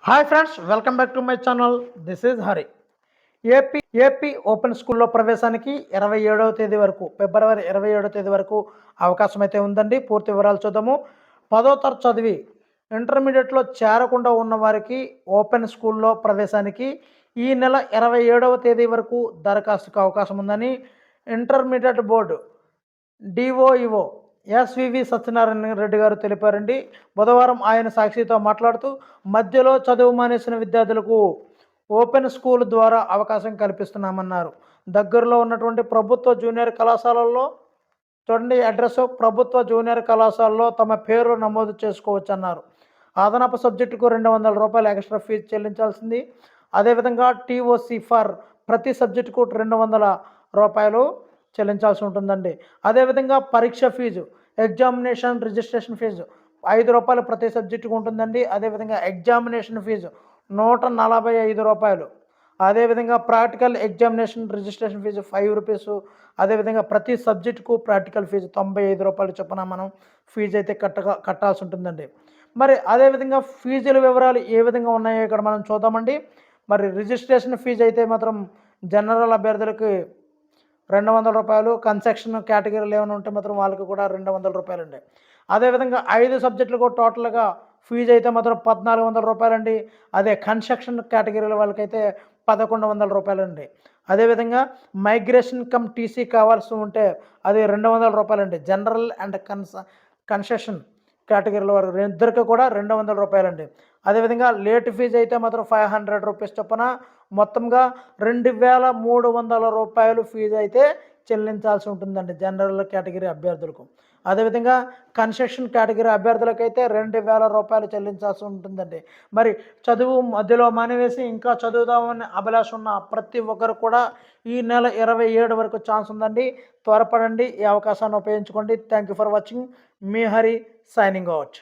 Hi friends, welcome back to my channel. This is Hari. AP open స్కూల్లో ప్రవేశానికి 27వ తేదీ వరకు, ఫిబ్రవరి 27వ తేదీ వరకు అవకాశం అయితే ఉందండి. పూర్తి వివరాలు చూద్దాము. 10వ తరగతి చదివి ఇంటర్మీడియట్లో చేరకుండా ఉన్న వారికి ఓపెన్ స్కూల్లో ప్రవేశానికి ఈ నెల 27వ తేదీ వరకు దరఖాస్తుకు అవకాశం ఉందని intermediate board DIEO SVV Satyanarayana Reddy గారు తెలిపారండి. బుధవారం ఆయన సాక్షితో మాట్లాడుతూ మధ్యలో చదువు మానేసిన విద్యార్థులకు ఓపెన్ స్కూల్ ద్వారా అవకాశం కల్పిస్తున్నామన్నారు. దగ్గరలో ఉన్నటువంటి ప్రభుత్వ జూనియర్ కళాశాలల్లో చూడండి, అడ్రస్ ప్రభుత్వ జూనియర్ కళాశాలలో తమ పేరు నమోదు చేసుకోవచ్చు అన్నారు. అదనపు సబ్జెక్టుకు ₹200 ఎక్స్ట్రా ఫీజు చెల్లించాల్సింది. అదేవిధంగా టీఓసి ఫర్ ప్రతి సబ్జెక్టుకు ₹200 చెల్లించాల్సి ఉంటుందండి. అదేవిధంగా పరీక్ష ఫీజు, ఎగ్జామినేషన్ రిజిస్ట్రేషన్ ఫీజు ₹5 ప్రతి సబ్జెక్టుకు ఉంటుందండి. అదేవిధంగా ఎగ్జామినేషన్ ఫీజు ₹145. అదేవిధంగా ప్రాక్టికల్ ఎగ్జామినేషన్ రిజిస్ట్రేషన్ ఫీజు ₹5. అదేవిధంగా ప్రతి సబ్జెక్టుకు ప్రాక్టికల్ ఫీజు ₹95 చొప్పున మనం ఫీజు అయితే కట్టాల్సి ఉంటుందండి. మరి అదేవిధంగా ఫీజుల వివరాలు ఏ విధంగా ఉన్నాయో ఇక్కడ మనం చూద్దామండి. మరి రిజిస్ట్రేషన్ ఫీజు అయితే మాత్రం జనరల్ అభ్యర్థులకి ₹200, కన్సెక్షన్ కేటగిరీలు ఏమైనా ఉంటే మాత్రం వాళ్ళకి కూడా ₹200 అండి. అదేవిధంగా 5 సబ్జెక్టులకు టోటల్గా ఫీజు అయితే మాత్రం ₹1,400 అండి. అదే కన్స్ట్రక్షన్ కేటగిరీల వాళ్ళకైతే ₹1,100 అండి. అదేవిధంగా మైగ్రేషన్ కమ్ టీసీ కావాల్సి ఉంటే అది ₹200 అండి. జనరల్ అండ్ కన్సెషన్ కేటగిరీల వారు ఇద్దరికి కూడా ₹200 అండి. అదేవిధంగా లేట్ ఫీజు అయితే మాత్రం ₹500 చొప్పున మొత్తంగా ₹2,300 ఫీజు అయితే చెల్లించాల్సి ఉంటుందండి జనరల్ కేటగిరీ అభ్యర్థులకు. అదేవిధంగా కన్స్ట్రక్షన్ కేటగిరీ అభ్యర్థులకైతే ₹2,000 చెల్లించాల్సి ఉంటుందండి. మరి చదువు మధ్యలో మానివేసి ఇంకా చదువుదామని అభిలాష ఉన్న ప్రతి ఒక్కరు కూడా ఈ నెల 27 వరకు ఛాన్స్ ఉందండి. త్వరపడండి, ఈ అవకాశాన్ని ఉపయోగించుకోండి. Thank you for watching. Me Hari signing out.